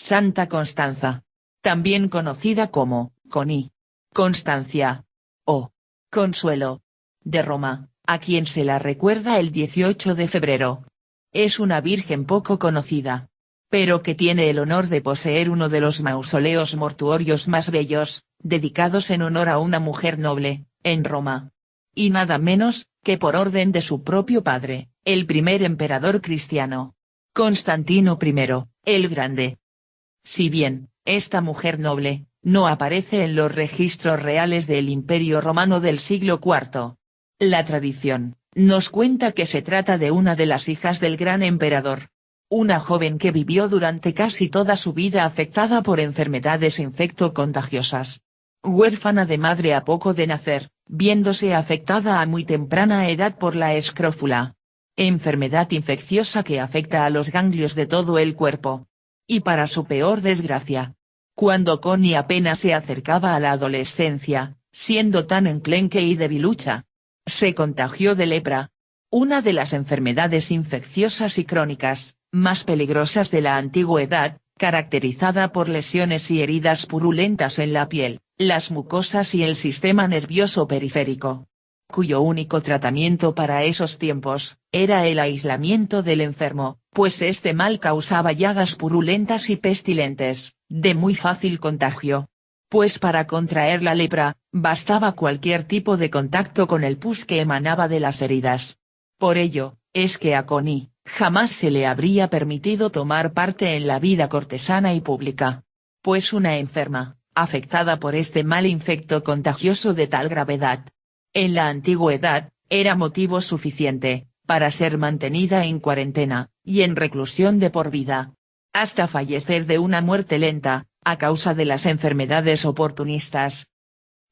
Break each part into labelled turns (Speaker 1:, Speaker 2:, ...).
Speaker 1: Santa Constanza. También conocida como, Connie. Constancia. O. Consuelo. De Roma, a quien se la recuerda el 18 de febrero. Es una virgen poco conocida, pero que tiene el honor de poseer uno de los mausoleos mortuorios más bellos, dedicados en honor a una mujer noble, en Roma. Y nada menos, que por orden de su propio padre, el primer emperador cristiano. Constantino I, el Grande. Si bien, esta mujer noble, no aparece en los registros reales del Imperio Romano del siglo IV. La tradición, nos cuenta que se trata de una de las hijas del gran emperador. Una joven que vivió durante casi toda su vida afectada por enfermedades infecto-contagiosas. Huérfana de madre a poco de nacer, viéndose afectada a muy temprana edad por la escrófula. Enfermedad infecciosa que afecta a los ganglios de todo el cuerpo. Y para su peor desgracia, cuando Connie apenas se acercaba a la adolescencia, siendo tan enclenque y debilucha, se contagió de lepra. Una de las enfermedades infecciosas y crónicas, más peligrosas de la antigüedad, caracterizada por lesiones y heridas purulentas en la piel, las mucosas y el sistema nervioso periférico. Cuyo único tratamiento para esos tiempos, era el aislamiento del enfermo, pues este mal causaba llagas purulentas y pestilentes, de muy fácil contagio. Pues para contraer la lepra, bastaba cualquier tipo de contacto con el pus que emanaba de las heridas. Por ello, es que a Connie, jamás se le habría permitido tomar parte en la vida cortesana y pública. Pues una enferma, afectada por este mal infecto contagioso de tal gravedad, en la antigüedad, era motivo suficiente, para ser mantenida en cuarentena, y en reclusión de por vida. Hasta fallecer de una muerte lenta, a causa de las enfermedades oportunistas.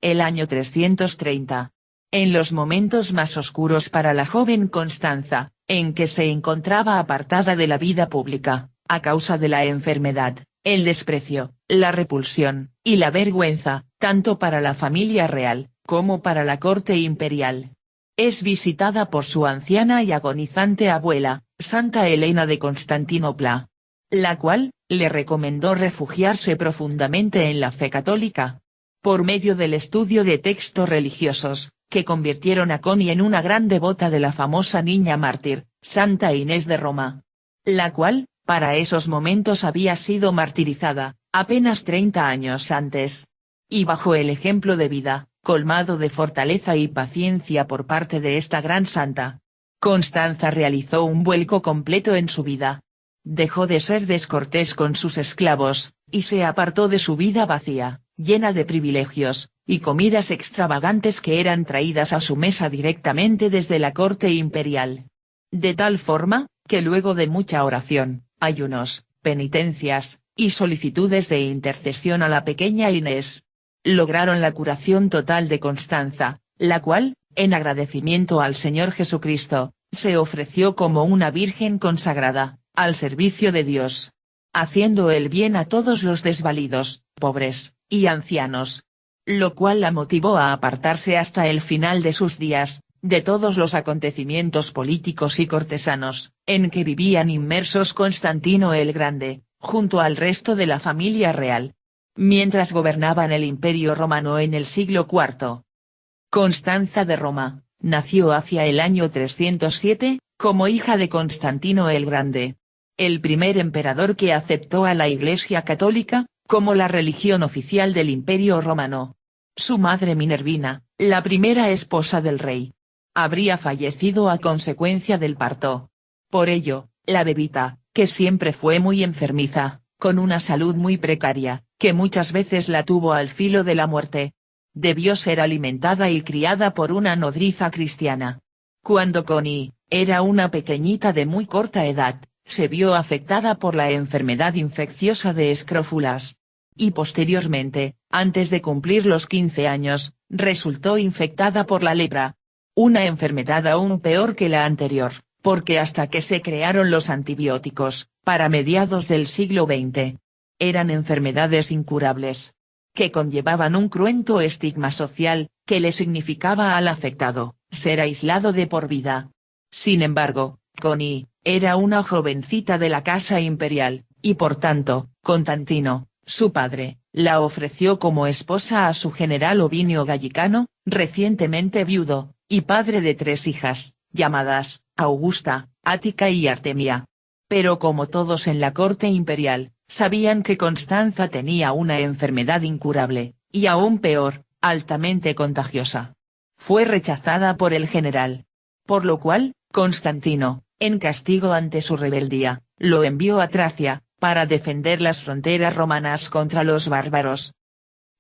Speaker 1: El año 330. En los momentos más oscuros para la joven Constanza, en que se encontraba apartada de la vida pública, a causa de la enfermedad, el desprecio, la repulsión, y la vergüenza, tanto para la familia real, como para la corte imperial. Es visitada por su anciana y agonizante abuela, Santa Elena de Constantinopla, la cual, le recomendó refugiarse profundamente en la fe católica. Por medio del estudio de textos religiosos, que convirtieron a Connie en una gran devota de la famosa niña mártir, Santa Inés de Roma. La cual, para esos momentos había sido martirizada, apenas 30 años antes. Y bajo el ejemplo de vida, colmado de fortaleza y paciencia por parte de esta gran santa, Constanza realizó un vuelco completo en su vida. Dejó de ser descortés con sus esclavos, y se apartó de su vida vacía, llena de privilegios, y comidas extravagantes que eran traídas a su mesa directamente desde la corte imperial. De tal forma, que luego de mucha oración, ayunos, penitencias, y solicitudes de intercesión a la pequeña Inés, lograron la curación total de Constanza, la cual, en agradecimiento al Señor Jesucristo, se ofreció como una virgen consagrada, al servicio de Dios, haciendo el bien a todos los desvalidos, pobres, y ancianos. Lo cual la motivó a apartarse hasta el final de sus días, de todos los acontecimientos políticos y cortesanos, en que vivían inmersos Constantino el Grande, junto al resto de la familia real, mientras gobernaban el Imperio Romano en el siglo IV. Constanza de Roma, nació hacia el año 307, como hija de Constantino el Grande, el primer emperador que aceptó a la Iglesia católica, como la religión oficial del Imperio Romano. Su madre Minervina, la primera esposa del rey, habría fallecido a consecuencia del parto. Por ello, la bebita, que siempre fue muy enfermiza, con una salud muy precaria, que muchas veces la tuvo al filo de la muerte, debió ser alimentada y criada por una nodriza cristiana. Cuando Connie, era una pequeñita de muy corta edad, se vio afectada por la enfermedad infecciosa de escrófulas. Y posteriormente, antes de cumplir los 15 años, resultó infectada por la lepra. Una enfermedad aún peor que la anterior, porque hasta que se crearon los antibióticos, para mediados del siglo XX, eran enfermedades incurables, que conllevaban un cruento estigma social, que le significaba al afectado, ser aislado de por vida. Sin embargo, Connie, era una jovencita de la casa imperial, y por tanto, Constantino, su padre, la ofreció como esposa a su general Ovinio Gallicano, recientemente viudo, y padre de 3 hijas, llamadas, Augusta, Ática y Artemia. Pero como todos en la corte imperial, sabían que Constanza tenía una enfermedad incurable, y aún peor, altamente contagiosa. Fue rechazada por el general. Por lo cual, Constantino, en castigo ante su rebeldía, lo envió a Tracia, para defender las fronteras romanas contra los bárbaros.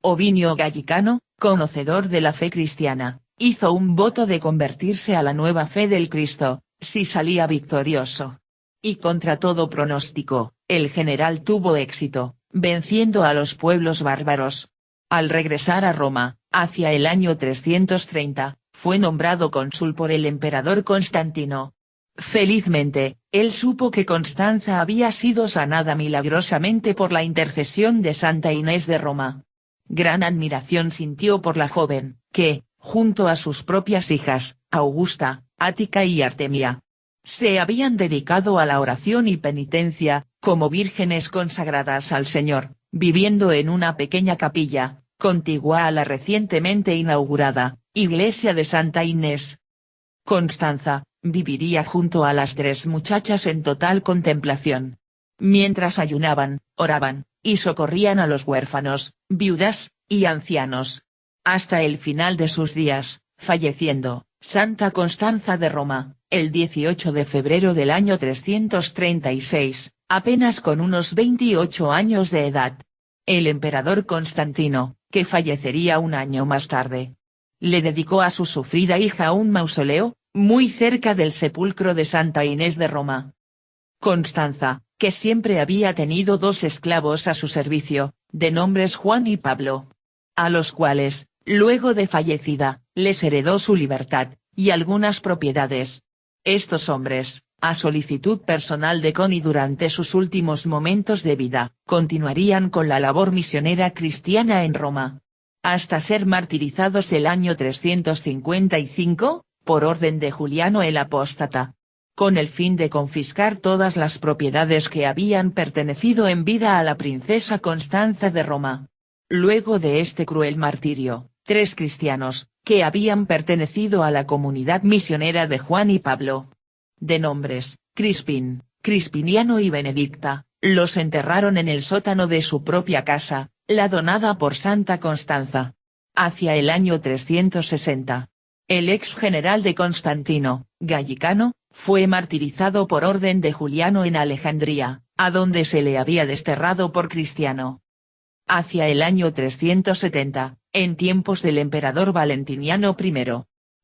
Speaker 1: Ovinio Gallicano, conocedor de la fe cristiana, hizo un voto de convertirse a la nueva fe del Cristo, si salía victorioso. Y contra todo pronóstico, el general tuvo éxito, venciendo a los pueblos bárbaros. Al regresar a Roma, hacia el año 330, fue nombrado cónsul por el emperador Constantino. Felizmente, él supo que Constanza había sido sanada milagrosamente por la intercesión de Santa Inés de Roma. Gran admiración sintió por la joven, que, junto a sus propias hijas, Augusta, Ática y Artemia, se habían dedicado a la oración y penitencia, como vírgenes consagradas al Señor, viviendo en una pequeña capilla, contigua a la recientemente inaugurada, iglesia de Santa Inés. Constanza, viviría junto a las 3 muchachas en total contemplación. Mientras ayunaban, oraban, y socorrían a los huérfanos, viudas, y ancianos. Hasta el final de sus días, falleciendo, Santa Constanza de Roma, el 18 de febrero del año 336, apenas con unos 28 años de edad. El emperador Constantino, que fallecería un año más tarde, le dedicó a su sufrida hija un mausoleo, muy cerca del sepulcro de Santa Inés de Roma. Constanza, que siempre había tenido 2 esclavos a su servicio, de nombres Juan y Pablo, a los cuales, luego de fallecida, les heredó su libertad, y algunas propiedades. Estos hombres, a solicitud personal de Coni durante sus últimos momentos de vida, continuarían con la labor misionera cristiana en Roma, hasta ser martirizados el año 355, por orden de Juliano el Apóstata, con el fin de confiscar todas las propiedades que habían pertenecido en vida a la princesa Constanza de Roma. Luego de este cruel martirio, 3 cristianos, que habían pertenecido a la comunidad misionera de Juan y Pablo, de nombres, Crispín, Crispiniano y Benedicta, los enterraron en el sótano de su propia casa, la donada por Santa Constanza. Hacia el año 360. El ex general de Constantino, Gallicano, fue martirizado por orden de Juliano en Alejandría, a donde se le había desterrado por cristiano. Hacia el año 370, en tiempos del emperador Valentiniano I,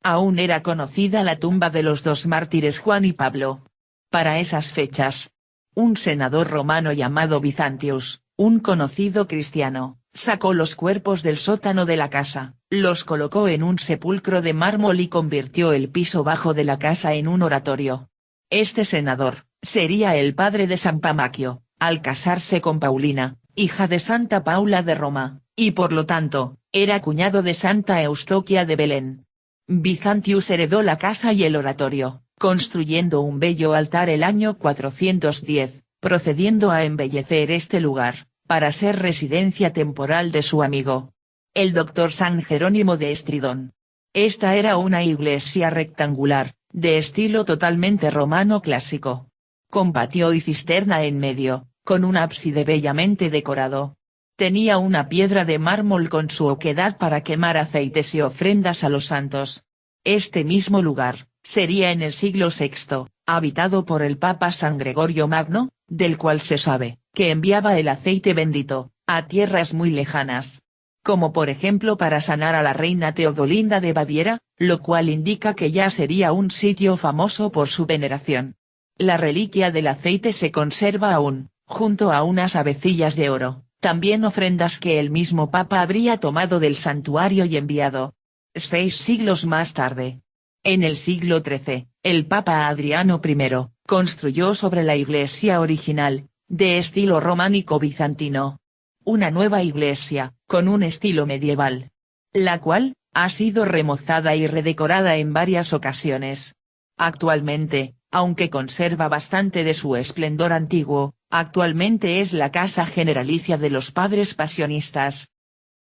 Speaker 1: aún era conocida la tumba de los 2 mártires Juan y Pablo. Para esas fechas, un senador romano llamado Bizantius, un conocido cristiano, sacó los cuerpos del sótano de la casa, los colocó en un sepulcro de mármol y convirtió el piso bajo de la casa en un oratorio. Este senador, sería el padre de San Pamaquio, al casarse con Paulina, hija de Santa Paula de Roma, y por lo tanto, era cuñado de Santa Eustoquia de Belén. Bizantius heredó la casa y el oratorio, construyendo un bello altar el año 410, procediendo a embellecer este lugar, para ser residencia temporal de su amigo, el doctor San Jerónimo de Estridón. Esta era una iglesia rectangular, de estilo totalmente romano clásico, con patio y cisterna en medio, con un ábside bellamente decorado. Tenía una piedra de mármol con su oquedad para quemar aceites y ofrendas a los santos. Este mismo lugar, sería en el siglo VI, habitado por el Papa San Gregorio Magno, del cual se sabe, que enviaba el aceite bendito, a tierras muy lejanas, como por ejemplo para sanar a la reina Teodolinda de Baviera, lo cual indica que ya sería un sitio famoso por su veneración. La reliquia del aceite se conserva aún, junto a unas avecillas de oro, también ofrendas que el mismo Papa habría tomado del santuario y enviado. 6 siglos más tarde, en el siglo XIII, el Papa Adriano I, construyó sobre la iglesia original, de estilo románico bizantino, una nueva iglesia, con un estilo medieval, la cual, ha sido remozada y redecorada en varias ocasiones. Actualmente, aunque conserva bastante de su esplendor antiguo, Actualmente es la casa generalicia de los Padres Pasionistas.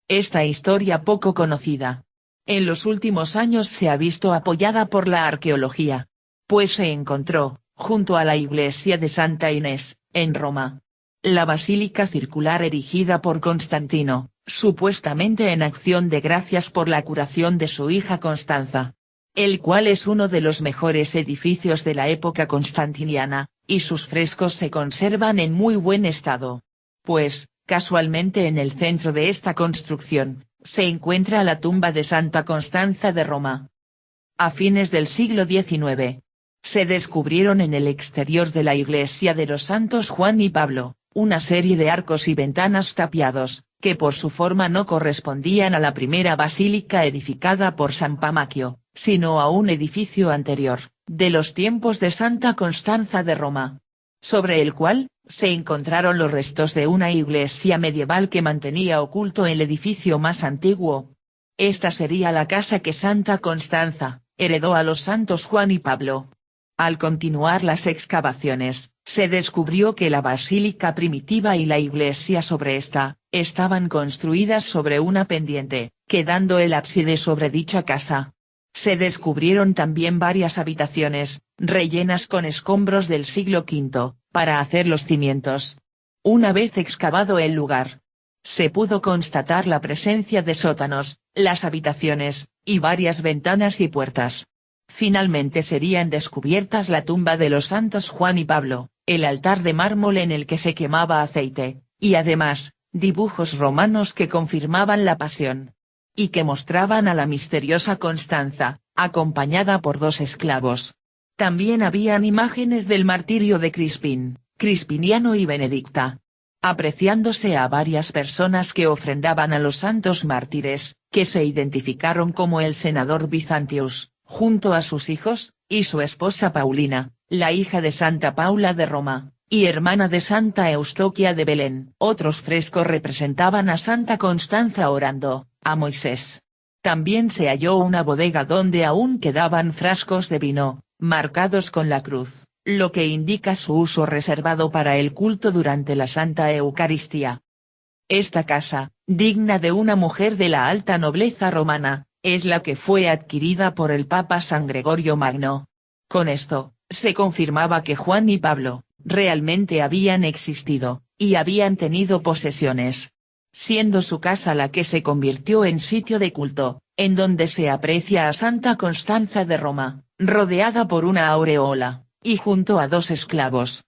Speaker 1: Esta historia poco conocida. En los últimos años se ha visto apoyada por la arqueología. Pues se encontró, junto a la iglesia de Santa Inés, en Roma. La basílica circular erigida por Constantino, supuestamente en acción de gracias por la curación de su hija Constanza. El cual es uno de los mejores edificios de la época constantiniana, y sus frescos se conservan en muy buen estado. Pues, casualmente en el centro de esta construcción, se encuentra la tumba de Santa Constanza de Roma. A fines del siglo XIX, se descubrieron en el exterior de la iglesia de los santos Juan y Pablo, una serie de arcos y ventanas tapiados, que por su forma no correspondían a la primera basílica edificada por San Pamaquio, sino a un edificio anterior, de los tiempos de Santa Constanza de Roma. Sobre el cual, se encontraron los restos de una iglesia medieval que mantenía oculto el edificio más antiguo. Esta sería la casa que Santa Constanza heredó a los santos Juan y Pablo. Al continuar las excavaciones, se descubrió que la basílica primitiva y la iglesia sobre esta, estaban construidas sobre una pendiente, quedando el ábside sobre dicha casa. Se descubrieron también varias habitaciones, rellenas con escombros del siglo V, para hacer los cimientos. Una vez excavado el lugar, se pudo constatar la presencia de sótanos, las habitaciones, y varias ventanas y puertas. Finalmente serían descubiertas la tumba de los santos Juan y Pablo, el altar de mármol en el que se quemaba aceite, y además, dibujos romanos que confirmaban la pasión. Y que mostraban a la misteriosa Constanza, acompañada por dos esclavos. También habían imágenes del martirio de Crispín, Crispiniano y Benedicta. Apreciándose a varias personas que ofrendaban a los santos mártires, que se identificaron como el senador Bizantius, junto a sus hijos, y su esposa Paulina, la hija de Santa Paula de Roma, y hermana de Santa Eustoquia de Belén. Otros frescos representaban a Santa Constanza orando a Moisés. También se halló una bodega donde aún quedaban frascos de vino, marcados con la cruz, lo que indica su uso reservado para el culto durante la Santa Eucaristía. Esta casa, digna de una mujer de la alta nobleza romana, es la que fue adquirida por el Papa San Gregorio Magno. Con esto, se confirmaba que Juan y Pablo, realmente habían existido, y habían tenido posesiones. Siendo su casa la que se convirtió en sitio de culto, en donde se aprecia a Santa Constanza de Roma, rodeada por una aureola, y junto a dos esclavos.